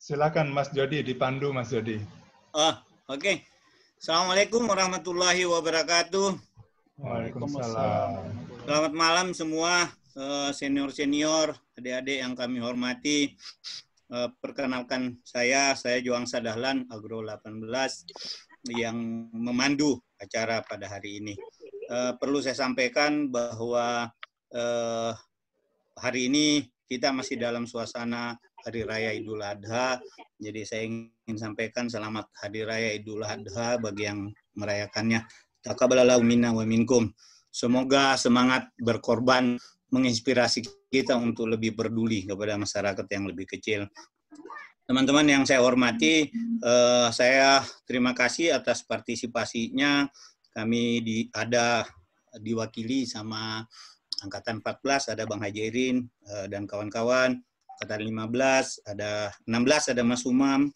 Silakan Mas Jody, dipandu Mas Jody. Oh, oke. Assalamualaikum warahmatullahi wabarakatuh. Waalaikumsalam. Selamat malam semua senior-senior, adik-adik yang kami hormati. Perkenalkan saya Juangsa Dahlan, Agro 18, yang memandu acara pada hari ini. Perlu saya sampaikan bahwa hari ini kita masih dalam suasana Hari Raya Idul Adha. Jadi saya ingin sampaikan selamat Hari Raya Idul Adha bagi yang merayakannya. Taqabbalallahu minna wa minkum. Semoga semangat berkorban menginspirasi kita untuk lebih peduli kepada masyarakat yang lebih kecil. Teman-teman yang saya hormati, saya terima kasih atas partisipasinya. Kami diwakili sama Angkatan 14, ada Bang Hajirin dan kawan-kawan. Angkatan 15, ada 16, ada Mas Umam.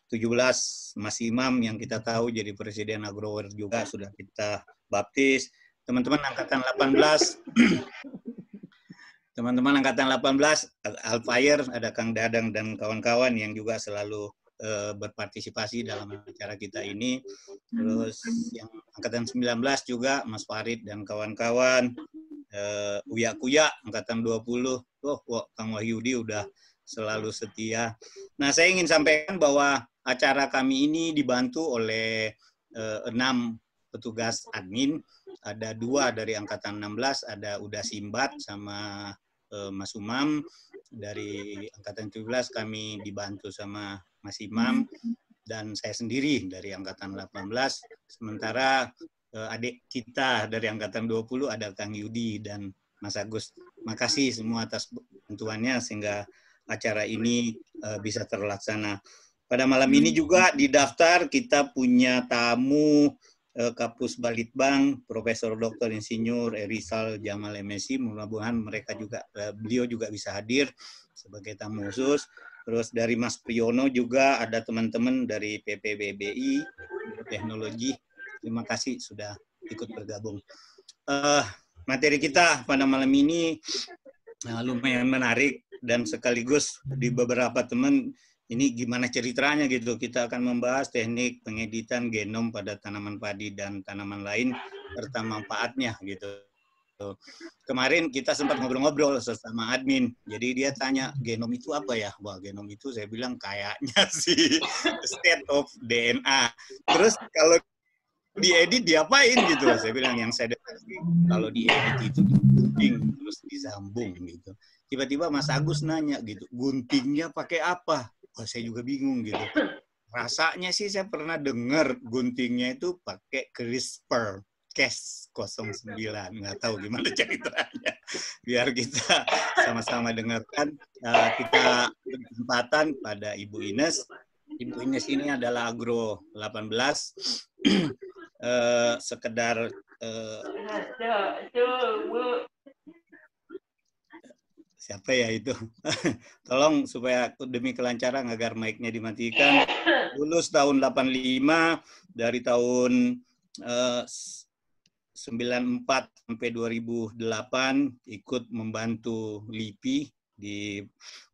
17, Mas Imam yang kita tahu jadi Presiden Agrower juga, sudah kita baptis. Teman-teman Angkatan 18, teman-teman Angkatan 18, Alfire, ada Kang Dadang dan kawan-kawan yang juga selalu berpartisipasi dalam acara kita ini. Terus yang Angkatan 19 juga, Mas Farid dan kawan-kawan. Uya Kuya, Angkatan 20. Kang Wahyudi udah selalu setia. Nah, saya ingin sampaikan bahwa acara kami ini dibantu oleh 6 petugas admin. Ada 2 dari Angkatan 16, ada Uda Simbat sama Mas Umam. Dari Angkatan 17 kami dibantu sama Mas Imam. Dan saya sendiri dari Angkatan 18. Sementara adik kita dari Angkatan 20 ada Kang Yudi dan Mas Agus. Makasih semua atas bantuannya sehingga acara ini bisa terlaksana. Pada malam ini juga di daftar kita punya tamu Kapus Balitbang, Profesor Dr. Insinyur Erizal Jamal MSI. Mudah-mudahan beliau juga bisa hadir sebagai tamu khusus. Terus dari Mas Priyono juga ada teman-teman dari PPBBI Teknologi. Terima kasih sudah ikut bergabung. Materi kita pada malam ini lumayan menarik dan sekaligus di beberapa teman ini gimana ceritanya gitu. Kita akan membahas teknik pengeditan genom pada tanaman padi dan tanaman lain serta manfaatnya gitu. Kemarin kita sempat ngobrol-ngobrol sesama admin. Jadi dia tanya, genom itu apa ya? Wah, genom itu saya bilang kayaknya sih state of DNA. Terus kalau diedit diapain gitu? Saya bilang yang saya dengar kalau diedit itu digunting terus disambung gitu. Tiba-tiba Mas Agus nanya gitu, guntingnya pakai apa? Wah, saya juga bingung gitu. Rasanya sih saya pernah dengar guntingnya itu pakai CRISPR-Cas09. Nggak tahu gimana ceritanya. Biar kita sama-sama dengarkan. Kita beri kesempatan pada Ibu Ines. Ibu Ines ini adalah Agro 18. Sekedar siapa ya itu? Tolong supaya demi kelancaran agar mic-nya dimatikan. Lulus tahun 85, dari tahun 94 sampai 2008 ikut membantu LIPI di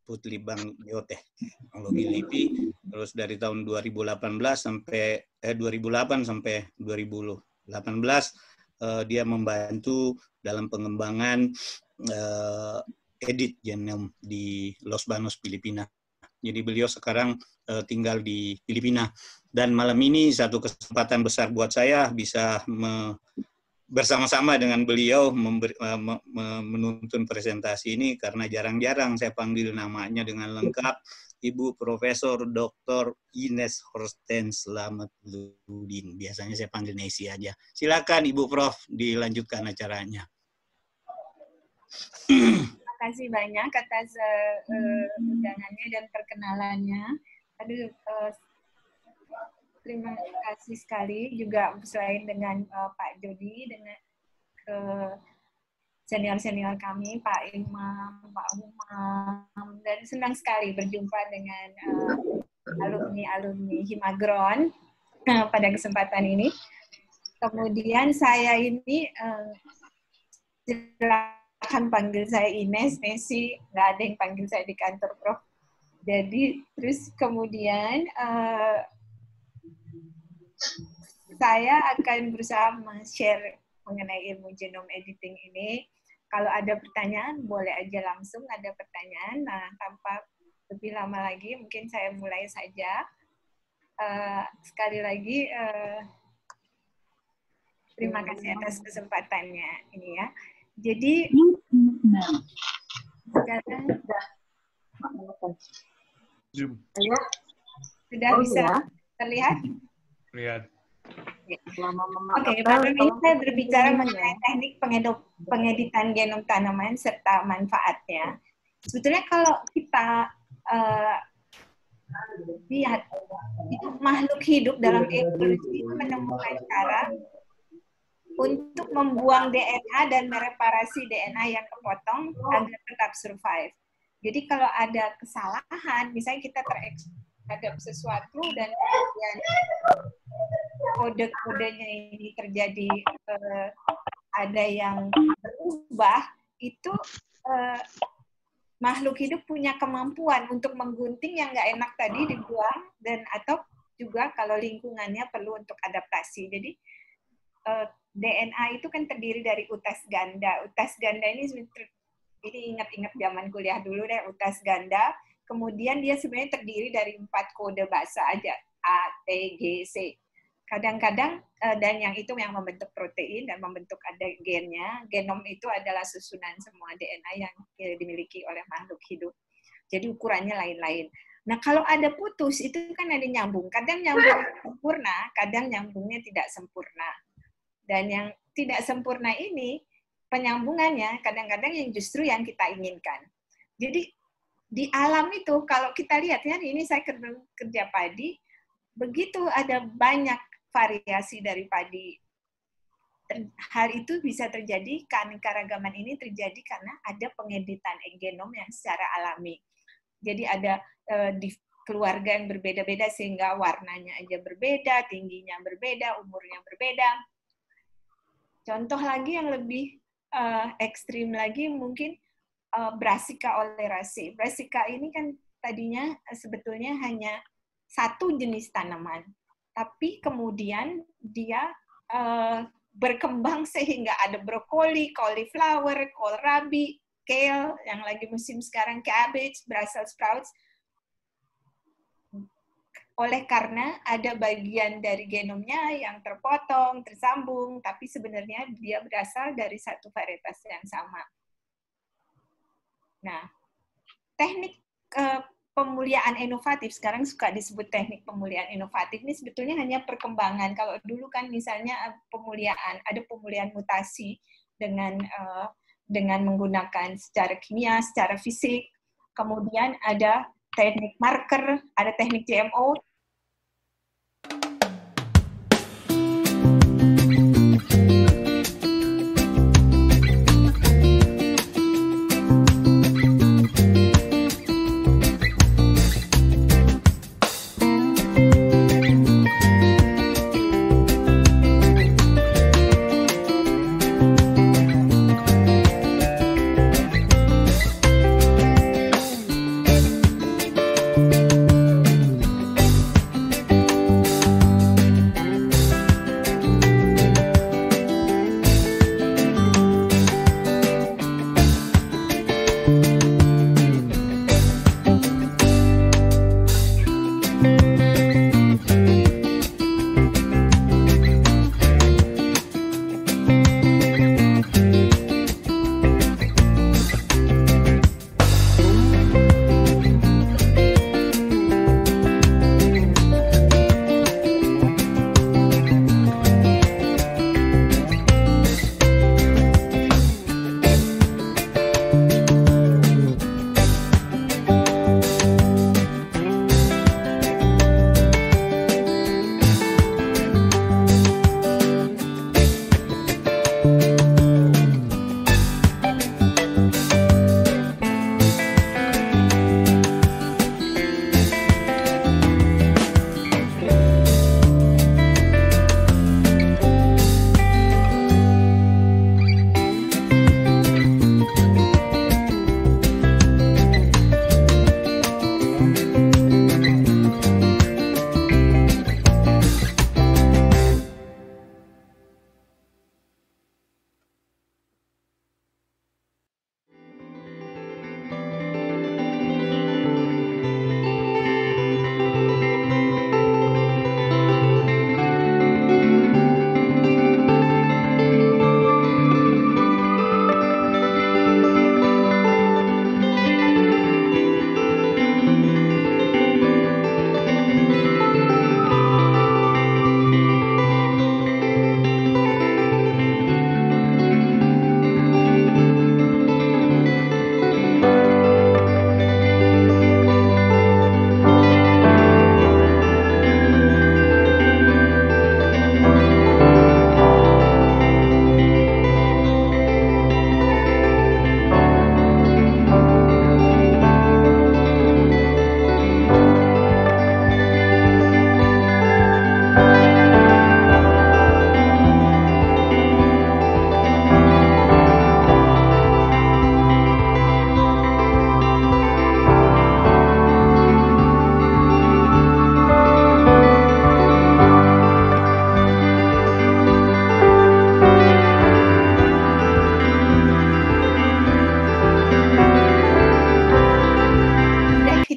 Putlibang Geoteknologi LIPI. Terus dari tahun 2008 sampai 2018 dia membantu dalam pengembangan edit genom di Los Banos, Filipina. Jadi beliau sekarang tinggal di Filipina. Dan malam ini satu kesempatan besar buat saya bisa bersama-sama dengan beliau menuntun presentasi ini karena jarang-jarang saya panggil namanya dengan lengkap, Ibu Profesor Dr. Ines Hortense Slametluddin. Biasanya saya panggil Nesi aja. Silakan Ibu Prof, dilanjutkan acaranya. Terima kasih banyak atas undangannya dan perkenalannya. Terima kasih sekali juga selain dengan Pak Jody, dengan senior-senior kami, Pak Imam, Pak Umam, dan senang sekali berjumpa dengan alumni-alumni Himagron pada kesempatan ini. Kemudian saya ini silakan panggil saya Ines, Nesi, nggak ada yang panggil saya di kantor Prof. Jadi terus kemudian saya akan berusaha share mengenai ilmu genome editing ini. Kalau ada pertanyaan, boleh aja langsung ada pertanyaan. Nah, tanpa lebih lama lagi, mungkin saya mulai saja. Sekali lagi, terima kasih atas kesempatannya ini ya. Jadi, sekarang Zoom. sudah bisa terlihat? Lihat. Oke, malam ini saya berbicara mengenai teknik pengeditan genom tanaman serta manfaatnya. Sebetulnya kalau kita lihat, itu makhluk hidup dalam evolusi menemukan cara untuk membuang DNA dan mereparasi DNA yang kepotong agar tetap survive. Jadi kalau ada kesalahan, misalnya kita terhadap sesuatu dan kemudian kode-kodenya ini terjadi ada yang berubah, itu makhluk hidup punya kemampuan untuk menggunting yang nggak enak tadi dibuang, dan atau juga kalau lingkungannya perlu untuk adaptasi. Jadi DNA itu kan terdiri dari utas ganda. Utas ganda ini ingat-ingat zaman kuliah dulu deh, utas ganda. Kemudian dia sebenarnya terdiri dari 4 kode bahasa aja, A, T, G, C. Kadang-kadang, dan yang itu yang membentuk protein dan membentuk ada gennya. Genom itu adalah susunan semua DNA yang dimiliki oleh makhluk hidup. Jadi ukurannya lain-lain. Nah, kalau ada putus, itu kan ada nyambung. Kadang nyambung sempurna, kadang nyambungnya tidak sempurna. Dan yang tidak sempurna ini, penyambungannya kadang-kadang yang justru yang kita inginkan. Jadi, di alam itu, kalau kita lihat, ya, ini saya kerja padi, begitu ada banyak variasi dari padi. Hal itu bisa terjadi, keanekaragaman ini terjadi karena ada pengeditan genom yang secara alami. Jadi ada di keluarga yang berbeda-beda sehingga warnanya aja berbeda, tingginya berbeda, umurnya berbeda. Contoh lagi yang lebih ekstrim lagi mungkin Brassica oleracea. Brassica ini kan tadinya sebetulnya hanya satu jenis tanaman, tapi kemudian dia berkembang sehingga ada brokoli, cauliflower, kohlrabi, kale, yang lagi musim sekarang cabbage, Brussels sprouts. Oleh karena ada bagian dari genomnya yang terpotong, tersambung, tapi sebenarnya dia berasal dari satu varietas yang sama. Nah, teknik pemuliaan inovatif, sekarang suka disebut teknik pemuliaan inovatif, ini sebetulnya hanya perkembangan. Kalau dulu kan misalnya ada pemulihan mutasi dengan menggunakan secara kimia, secara fisik, kemudian ada teknik marker, ada teknik GMO.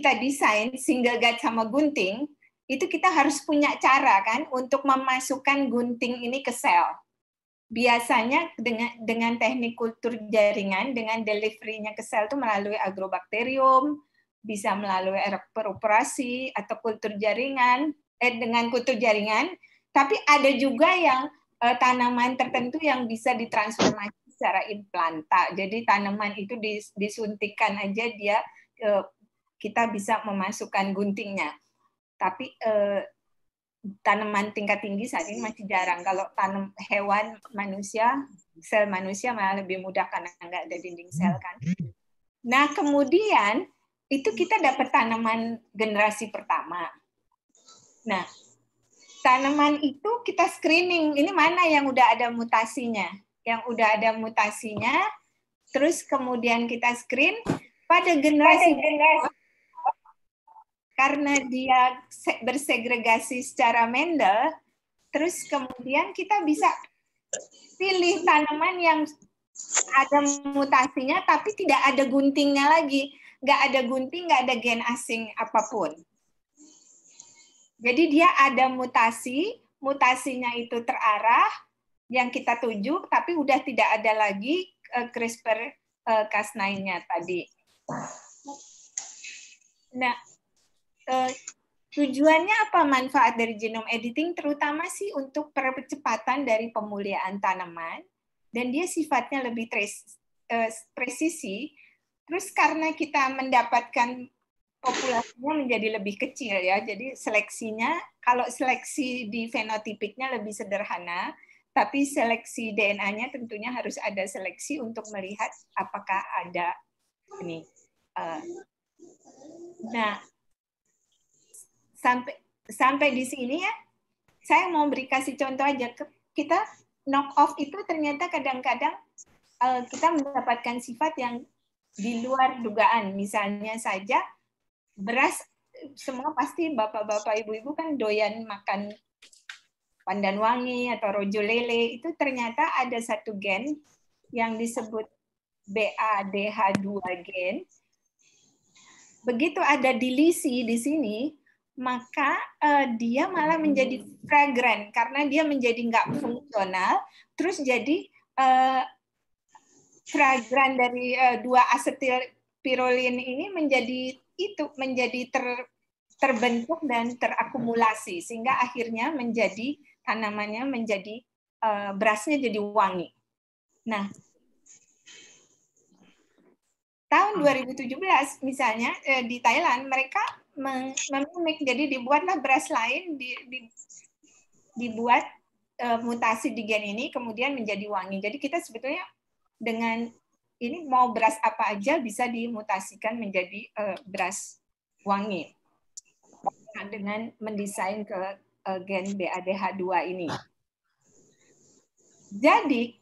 kita desain single guide sama gunting, itu kita harus punya cara kan untuk memasukkan gunting ini ke sel. Biasanya dengan teknik kultur jaringan, dengan delivery-nya ke sel itu melalui agrobakterium, bisa melalui peroperasi atau kultur jaringan, dengan kultur jaringan, tapi ada juga yang tanaman tertentu yang bisa ditransformasi secara implanta. Jadi tanaman itu disuntikan aja dia, kita bisa memasukkan guntingnya. Tapi tanaman tingkat tinggi saat ini masih jarang. Kalau tanam hewan manusia, sel manusia malah lebih mudah karena nggak ada dinding sel kan. Nah kemudian itu kita dapat tanaman generasi pertama. Nah tanaman itu kita screening, ini mana yang udah ada mutasinya. Yang udah ada mutasinya, terus kemudian kita screen pada generasi karena dia bersegregasi secara Mendel, terus kemudian kita bisa pilih tanaman yang ada mutasinya tapi tidak ada guntingnya lagi. Nggak ada gunting, nggak ada gen asing apapun. Jadi dia ada mutasi, mutasinya itu terarah yang kita tuju, tapi udah tidak ada lagi CRISPR-Cas9-nya tadi. Nah, tujuannya apa manfaat dari genome editing? Terutama sih untuk percepatan dari pemulihan tanaman, dan dia sifatnya lebih presisi. Terus karena kita mendapatkan populasinya menjadi lebih kecil ya, jadi seleksinya, kalau seleksi di fenotipiknya lebih sederhana, tapi seleksi DNA-nya tentunya harus ada seleksi untuk melihat apakah ada ini. Nah, sampai di sini ya, saya mau beri kasih contoh aja. Kita knock off itu ternyata kadang-kadang kita mendapatkan sifat yang di luar dugaan. Misalnya saja beras, semua pasti bapak-bapak, ibu-ibu kan doyan makan pandan wangi atau rojo lele. Itu ternyata ada satu gen yang disebut BADH2 gen. Begitu ada dilisi di sini, maka dia malah menjadi fragrant karena dia menjadi nggak fungsional, terus jadi fragrant dari 2-asetilpirolin ini menjadi terbentuk dan terakumulasi sehingga akhirnya menjadi tanamannya menjadi berasnya jadi wangi. Nah, tahun 2017 misalnya di Thailand mereka memimik, jadi dibuatlah beras lain, dibuat mutasi di gen ini kemudian menjadi wangi. Jadi kita sebetulnya dengan ini mau beras apa aja bisa dimutasikan menjadi beras wangi dengan mendesain ke gen BADH2 ini. Jadi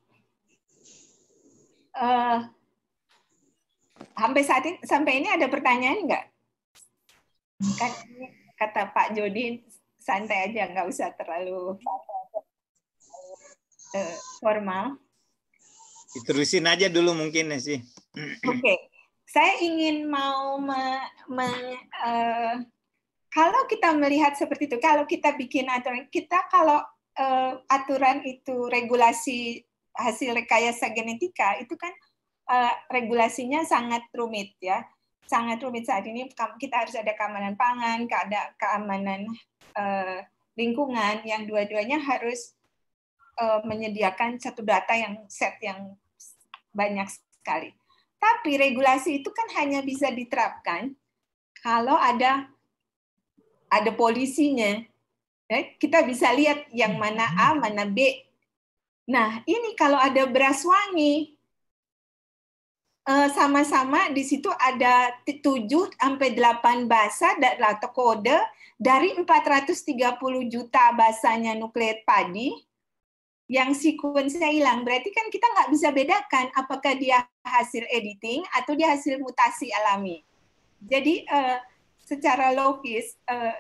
sampai ini ada pertanyaan nggak? Kan kata Pak Jody santai aja, nggak usah terlalu formal. Diterusin aja dulu mungkin sih. Oke. Saya ingin kalau kita melihat seperti itu, kalau kita bikin aturan, kalau aturan itu regulasi hasil rekayasa genetika itu kan regulasinya sangat rumit ya. Sangat rumit saat ini, kita harus ada keamanan pangan, ada keamanan lingkungan, yang dua-duanya harus menyediakan satu data yang set yang banyak sekali. Tapi regulasi itu kan hanya bisa diterapkan kalau ada polisinya. Kita bisa lihat yang mana A, mana B. Nah, ini kalau ada beras wangi, sama-sama di situ ada 7-8 basa atau kode dari 430 juta basanya nukleat padi yang sekuensnya hilang. Berarti kan kita nggak bisa bedakan apakah dia hasil editing atau dia hasil mutasi alami. Jadi secara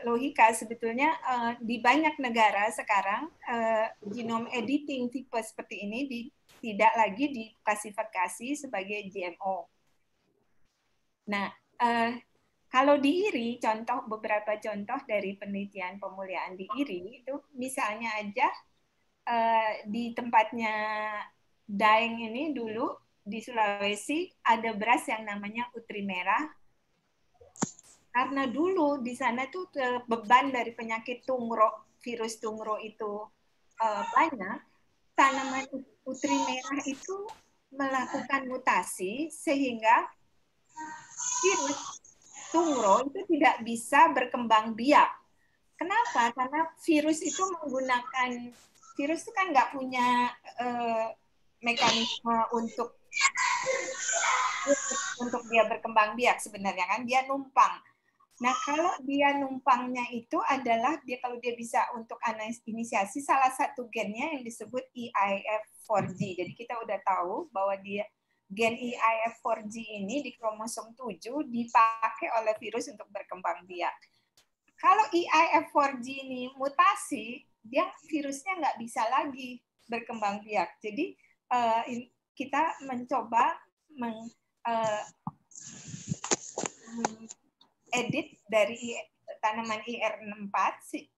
logika sebetulnya di banyak negara sekarang genome editing tipe seperti ini tidak lagi diklasifikasi sebagai GMO. Nah, Kalau di IRI, beberapa contoh dari penelitian pemuliaan di IRI itu misalnya aja di tempatnya Daeng ini dulu di Sulawesi ada beras yang namanya Utri Merah. Karena dulu di sana tuh beban dari penyakit tungro, virus tungro itu banyak, tanaman Utri Merah itu melakukan mutasi sehingga virus tungro itu tidak bisa berkembang biak. Kenapa? Karena virus itu virus itu kan nggak punya mekanisme untuk dia berkembang biak sebenarnya kan, dia numpang. Nah, kalau dia numpangnya itu adalah kalau dia bisa untuk inisiasi salah satu gennya yang disebut EIF4G. Jadi kita udah tahu bahwa gen EIF4G ini di kromosom 7 dipakai oleh virus untuk berkembang biak. Kalau EIF4G ini mutasi, virusnya nggak bisa lagi berkembang biak. Jadi kita mencoba edit dari tanaman IR64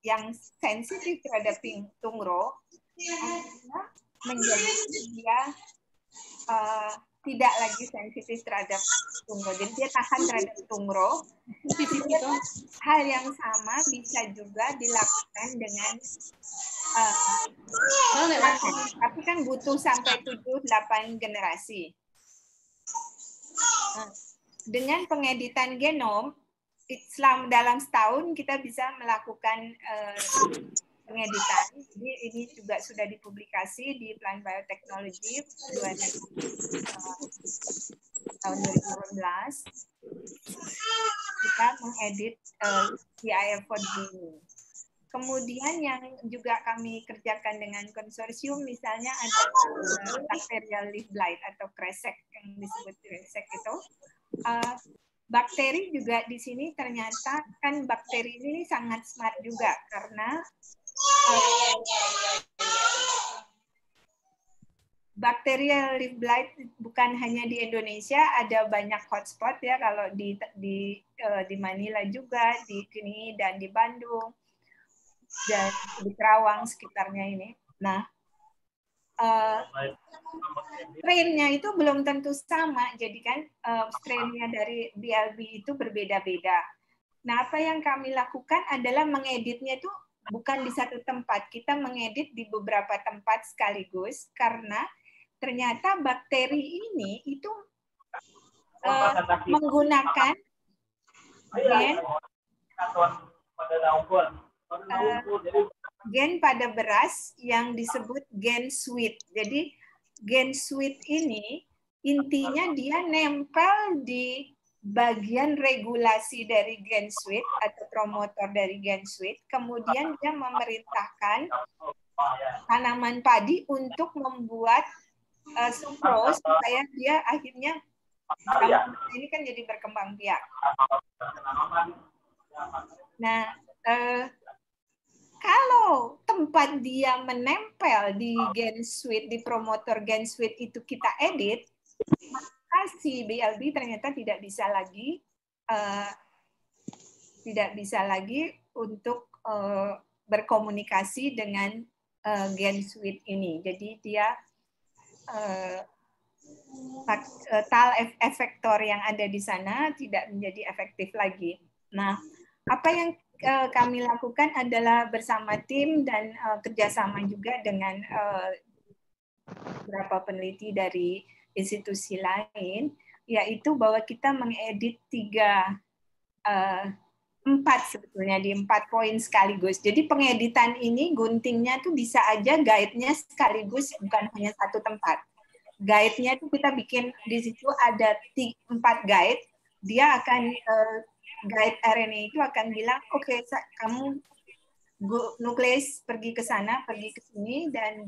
yang sensitif terhadap tungro menjadi dia tidak lagi sensitif terhadap tungro. Jadi dia tahan terhadap tungro. Hal yang sama bisa juga dilakukan dengan tapi kan butuh sampai 7-8 generasi. Dengan pengeditan genom, dalam setahun kita bisa melakukan pengeditan. Jadi ini juga sudah dipublikasi di Plant Biotechnology tahun 2018. Kita mengedit EIF4G ini. Kemudian yang juga kami kerjakan dengan konsorsium, misalnya ada bacterial leaf blight atau kresek yang disebut kresek itu. Bakteri juga di sini ternyata kan bakteri ini sangat smart juga karena bacterial leaf blight bukan hanya di Indonesia, ada banyak hotspot ya, kalau di Manila juga, di sini dan di Bandung dan di Kerawang sekitarnya ini. Nah, strain-nya itu belum tentu sama, jadi kan strain-nya dari BLB itu berbeda-beda. Nah, apa yang kami lakukan adalah mengeditnya itu bukan di satu tempat, kita mengedit di beberapa tempat sekaligus karena ternyata bakteri ini itu menggunakan gen pada beras yang disebut gen sweet. Jadi gen sweet ini intinya dia nempel di bagian regulasi dari gen sweet atau promotor dari gen sweet, kemudian dia memerintahkan tanaman padi untuk membuat sukrose supaya dia akhirnya ini kan jadi berkembang biak. Nah, kalau tempat dia menempel di gen sweet, di promotor gen sweet itu kita edit, maka si BLB ternyata tidak bisa lagi untuk berkomunikasi dengan gen sweet ini. Jadi dia tal efektor yang ada di sana tidak menjadi efektif lagi. Nah, apa yang kami lakukan adalah bersama tim dan kerjasama juga dengan beberapa peneliti dari institusi lain, yaitu bahwa kita mengedit 4 sebetulnya di 4 poin sekaligus. Jadi pengeditan ini guntingnya tuh bisa aja guide-nya sekaligus, bukan hanya satu tempat. Guide-nya itu kita bikin di situ ada 4 guide. Dia akan guide RNA itu akan bilang, oke, kamu nukleus pergi ke sana, pergi ke sini, dan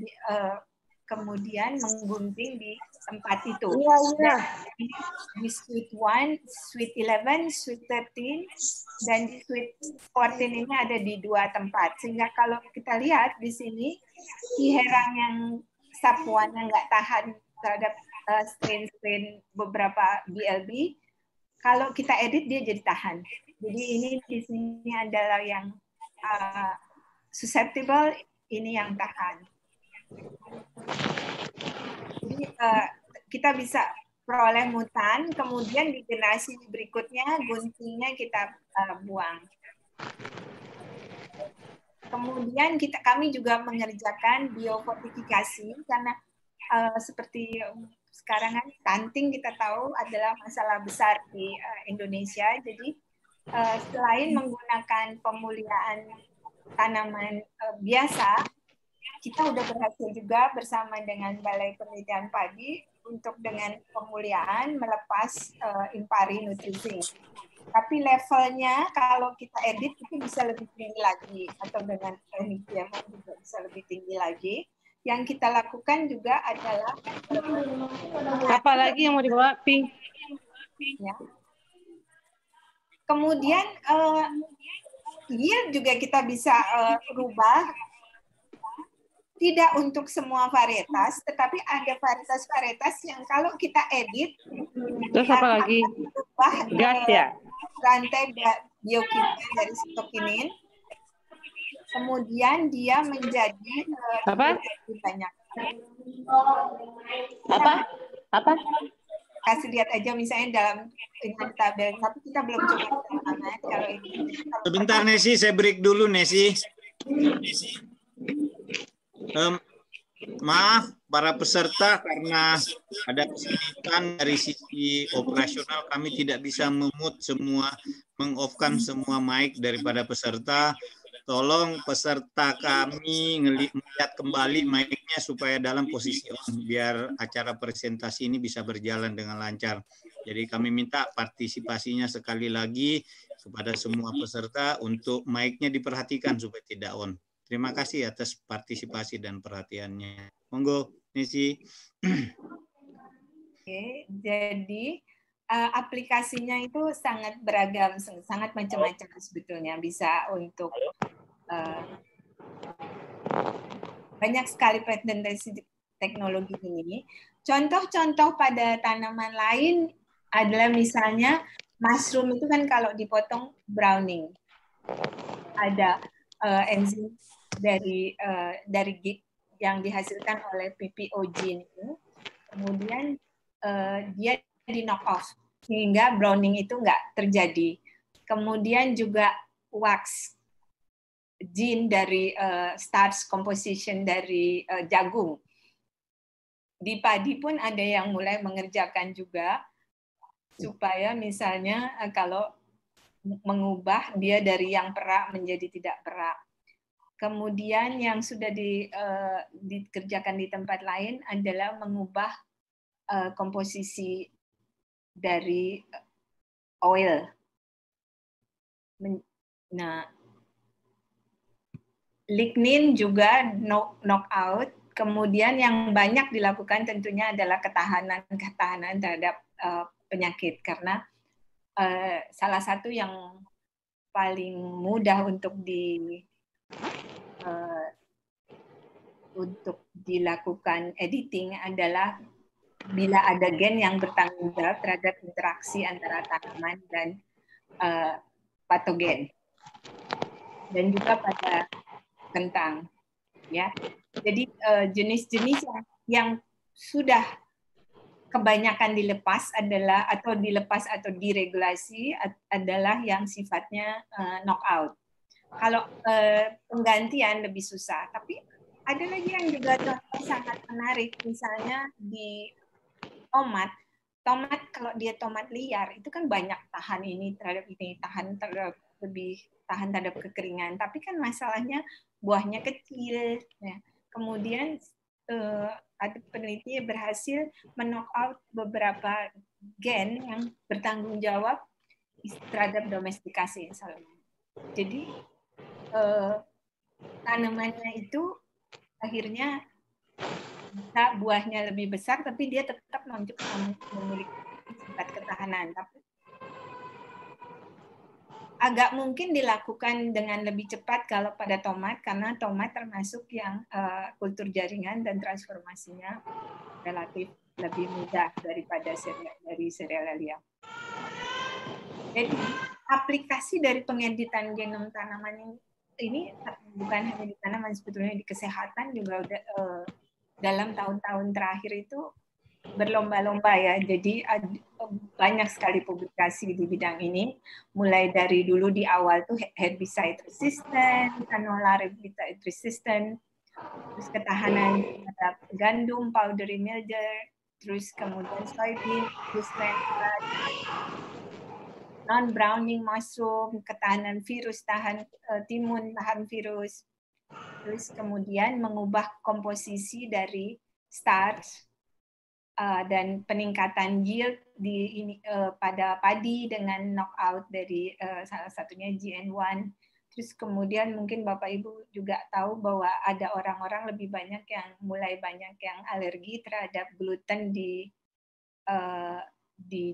kemudian menggunting di tempat itu. Di suite 1, suite 11, suite 13, dan di suite 14 ini ada di 2 tempat. Sehingga kalau kita lihat di sini, herang yang sapuannya nggak tahan terhadap strain-strain beberapa BLB, kalau kita edit dia jadi tahan. Jadi ini di sini adalah yang susceptible, ini yang tahan. Jadi kita bisa peroleh mutan, kemudian di generasi berikutnya guntingnya kita buang. Kemudian kami juga mengerjakan biofortifikasi karena seperti sekarang kan stunting kita tahu adalah masalah besar di Indonesia. Jadi selain menggunakan pemuliaan tanaman biasa, kita udah berhasil juga bersama dengan Balai Penelitian Padi untuk dengan pemuliaan melepas impari nutrizing. Tapi levelnya kalau kita edit itu bisa lebih tinggi lagi, atau dengan teknik GMO juga bisa lebih tinggi lagi. Yang kita lakukan juga adalah apa lagi yang mau dibawa, Pink? Ya. Kemudian yield juga kita bisa rubah. Tidak untuk semua varietas, tetapi ada varietas-varietas yang kalau kita edit, terus apa lagi? Berubah gas ya? Rantai biokimia dari sitokinin. Kemudian dia menjadi apa? lebih banyak. Apa? Kasih lihat aja misalnya dalam tabel, tapi kita belum coba banget kalau ini. Sebentar Nesi, saya break dulu Nesi. Maaf para peserta karena ada kesulitan dari sisi operasional, kami tidak bisa memute semua, meng-off-kan semua mic daripada peserta. Tolong peserta kami melihat kembali mic-nya supaya dalam posisi on, biar acara presentasi ini bisa berjalan dengan lancar. Jadi kami minta partisipasinya sekali lagi kepada semua peserta untuk mic-nya diperhatikan supaya tidak on. Terima kasih atas partisipasi dan perhatiannya. Monggo, Nesi. Oke, jadi aplikasinya itu sangat beragam, sangat macam-macam sebetulnya. Bisa untuk banyak sekali presentasi teknologi ini. Contoh-contoh pada tanaman lain adalah misalnya mushroom itu kan kalau dipotong browning. Ada enzim dari yang dihasilkan oleh PPO gene itu, kemudian dia di knock off sehingga browning itu nggak terjadi. Kemudian juga wax gene dari starch composition dari jagung. Di padi pun ada yang mulai mengerjakan juga supaya misalnya kalau mengubah dia dari yang perak menjadi tidak perak. Kemudian yang sudah dikerjakan di tempat lain adalah mengubah komposisi dari oil. Nah, lignin juga knockout. Kemudian yang banyak dilakukan tentunya adalah ketahanan terhadap penyakit, karena salah satu yang paling mudah untuk dilakukan editing adalah bila ada gen yang bertanggung jawab terhadap interaksi antara tanaman dan patogen, dan juga pada kentang, ya. Jadi jenis-jenis yang sudah kebanyakan dilepas atau diregulasi adalah yang sifatnya knockout. Kalau penggantian lebih susah, tapi ada lagi yang juga sangat menarik, misalnya di tomat kalau dia tomat liar itu kan banyak tahan lebih tahan terhadap kekeringan, tapi kan masalahnya buahnya kecil, ya. Kemudian ada peneliti yang berhasil men-knockout beberapa gen yang bertanggung jawab terhadap domestikasi. Jadi tanamannya itu akhirnya bisa buahnya lebih besar, tapi dia tetap memiliki sifat ketahanan. Tapi agak mungkin dilakukan dengan lebih cepat kalau pada tomat, karena tomat termasuk yang kultur jaringan dan transformasinya relatif lebih mudah daripada dari Cerealia. Jadi aplikasi dari pengeditan genom tanaman ini bukan hanya di tanaman, sebetulnya di kesehatan juga udah, dalam tahun-tahun terakhir itu berlomba-lomba ya. Jadi banyak sekali publikasi di bidang ini. Mulai dari dulu di awal tuh herbicide resistant, canola herbicide resistant, terus ketahanan terhadap gandum, powdery mildew, terus kemudian soybean, terus non-browning mushroom, ketahanan virus, timun tahan virus, terus kemudian mengubah komposisi dari starch dan peningkatan yield pada padi dengan knockout dari salah satunya GN1. Terus kemudian mungkin Bapak Ibu juga tahu bahwa ada orang-orang lebih banyak yang mulai banyak yang alergi terhadap gluten di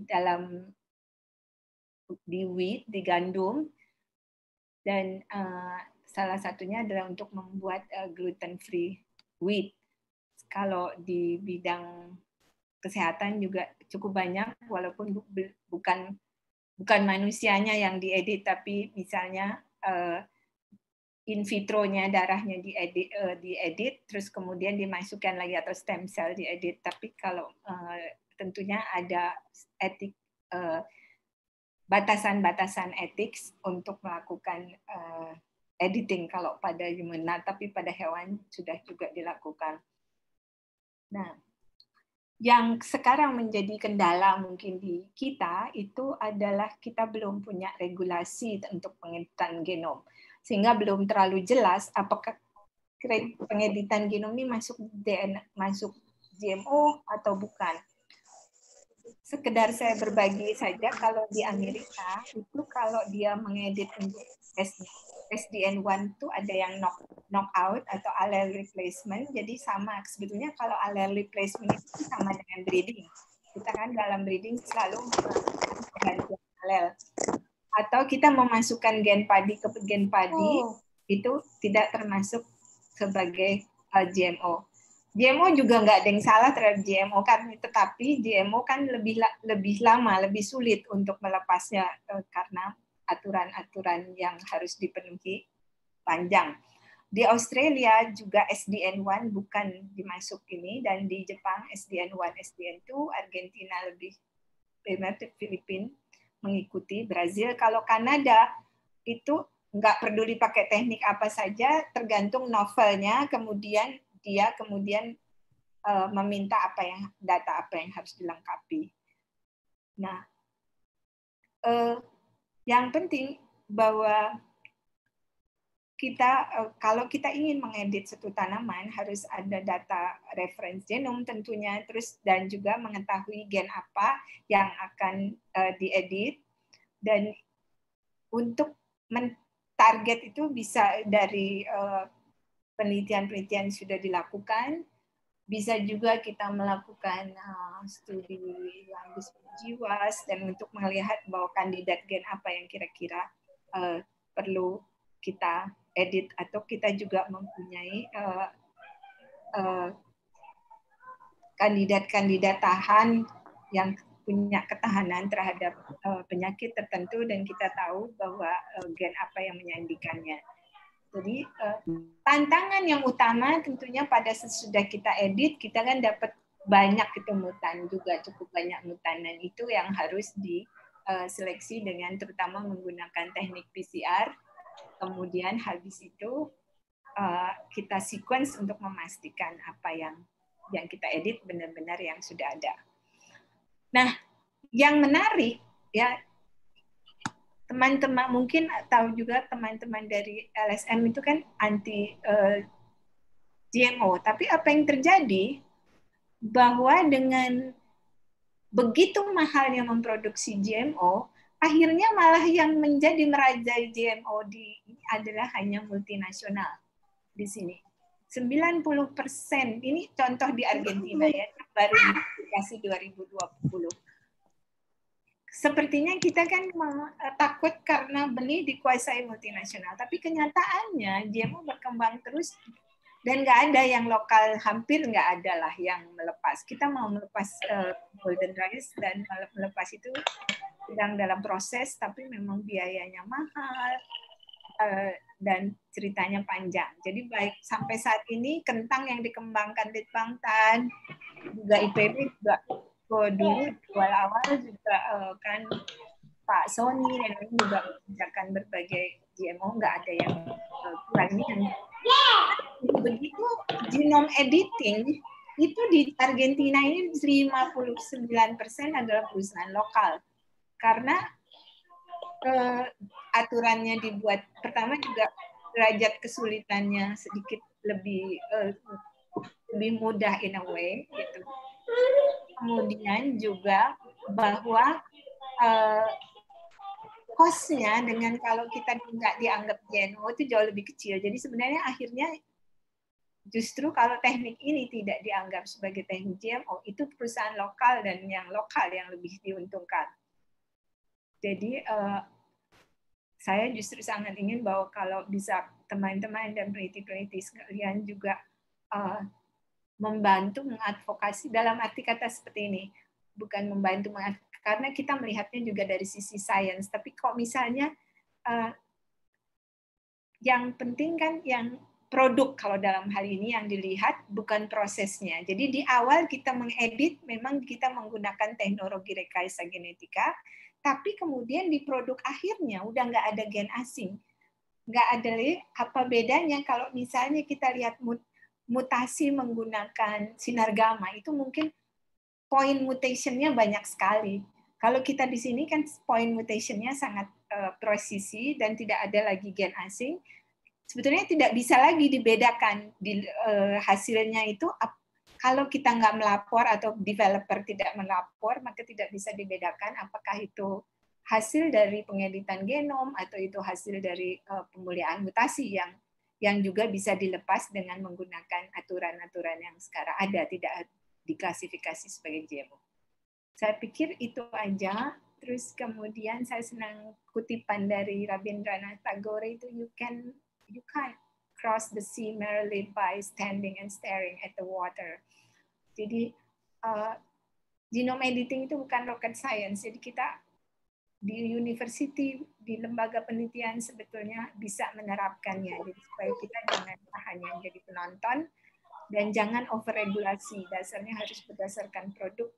dalam di wheat, di gandum, dan salah satunya adalah untuk membuat gluten free wheat. Kalau di bidang kesehatan juga cukup banyak, walaupun bukan manusianya yang diedit, tapi misalnya in vitronya darahnya diedit, terus kemudian dimasukkan lagi atau stem cell diedit. Tapi kalau tentunya ada etik batasan-batasan etik untuk melakukan editing kalau pada human, tapi pada hewan sudah juga dilakukan. Nah, yang sekarang menjadi kendala mungkin di kita itu adalah kita belum punya regulasi untuk pengeditan genom, sehingga belum terlalu jelas apakah pengeditan genom ini masuk GMO atau bukan. Sekedar saya berbagi saja, kalau di Amerika itu kalau dia mengedit untuk SDN1 itu ada yang knockout atau allele replacement. Jadi sama sebetulnya kalau allele replacement itu sama dengan breeding. Kita kan dalam breeding selalu mengganti allele. Atau kita memasukkan gen padi ke gen padi, itu tidak termasuk sebagai GMO. GMO juga nggak ada yang salah terhadap GMO kan, tetapi GMO kan lebih lama, lebih sulit untuk melepasnya karena aturan-aturan yang harus dipenuhi panjang. Di Australia juga SDN1 bukan dimasuk ini, dan di Jepang SDN1, SDN2, Argentina lebih Filipina mengikuti, Brazil. Kalau Kanada itu nggak peduli pakai teknik apa saja, tergantung novelnya, kemudian dia meminta data apa yang harus dilengkapi. Nah, yang penting bahwa kita kalau kita ingin mengedit suatu tanaman harus ada data reference genom tentunya, terus dan juga mengetahui gen apa yang akan diedit, dan untuk target itu bisa dari penelitian-penelitian sudah dilakukan, bisa juga kita melakukan studi yang jiwas dan untuk melihat bahwa kandidat gen apa yang kira-kira perlu kita edit, atau kita juga mempunyai kandidat-kandidat tahan yang punya ketahanan terhadap penyakit tertentu dan kita tahu bahwa gen apa yang menyandikannya. Jadi tantangan yang utama tentunya pada sesudah kita edit, kita kan dapat banyak itu mutan juga, cukup banyak mutan, dan itu yang harus diseleksi dengan terutama menggunakan teknik PCR. Kemudian habis itu kita sequence untuk memastikan apa yang kita edit benar-benar yang sudah ada. Nah, yang menarik ya, teman-teman mungkin tahu juga teman-teman dari LSM itu kan anti GMO, tapi apa yang terjadi bahwa dengan begitu mahalnya memproduksi GMO, akhirnya malah yang menjadi merajai GMO ini adalah hanya multinasional di sini. 90%, ini contoh di Argentina ya, baru dikasih 2020. Sepertinya kita kan takut karena benih dikuasai multinasional, tapi kenyataannya GMO berkembang terus dan nggak ada yang lokal, hampir nggak ada lah yang melepas. Kita mau melepas golden rice dan melepas itu sedang dalam proses, tapi memang biayanya mahal dan ceritanya panjang. Jadi baik sampai saat ini kentang yang dikembangkan di Bangtan, juga IPB juga dulu awal juga kan Pak Sony dan lain juga mengerjakan berbagai GMO, nggak ada yang kurangnya. Begitu genome editing itu di Argentina ini 59% adalah perusahaan lokal karena aturannya dibuat pertama juga derajat kesulitannya sedikit lebih mudah in a way gitu. Kemudian juga bahwa cost-nya dengan kalau kita nggak dianggap GMO itu jauh lebih kecil. Jadi sebenarnya akhirnya justru kalau teknik ini tidak dianggap sebagai teknik GMO, itu perusahaan lokal dan yang lokal yang lebih diuntungkan. Jadi saya justru sangat ingin bahwa kalau bisa teman-teman dan peneliti-peneliti sekalian juga membantu mengadvokasi dalam arti kata seperti ini, bukan membantu karena kita melihatnya juga dari sisi sains. Tapi kok misalnya yang penting kan yang produk kalau dalam hal ini yang dilihat bukan prosesnya. Jadi di awal kita mengedit memang kita menggunakan teknologi rekayasa genetika, tapi kemudian di produk akhirnya udah nggak ada gen asing. Nggak ada apa bedanya kalau misalnya kita lihat mutasi menggunakan sinar gamma, itu mungkin point mutation-nya banyak sekali. Kalau kita di sini kan point mutation-nya sangat presisi dan tidak ada lagi gen asing. Sebetulnya tidak bisa lagi dibedakan di hasilnya itu. Kalau kita nggak melapor atau developer tidak melapor, maka tidak bisa dibedakan apakah itu hasil dari pengeditan genom atau itu hasil dari pemulihan mutasi yang juga bisa dilepas dengan menggunakan aturan-aturan yang sekarang ada, tidak diklasifikasi sebagai GMO. Saya pikir itu aja. Terus kemudian saya senang kutipan dari Rabindranath Tagore itu, you can't cross the sea merely by standing and staring at the water. Jadi genome editing itu bukan rocket science. Jadi kita di university, di lembaga penelitian sebetulnya bisa menerapkannya. Jadi supaya kita jangan hanya menjadi penonton dan jangan overregulasi. Dasarnya harus berdasarkan produk,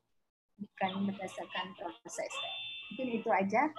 bukan berdasarkan proses. Mungkin itu aja.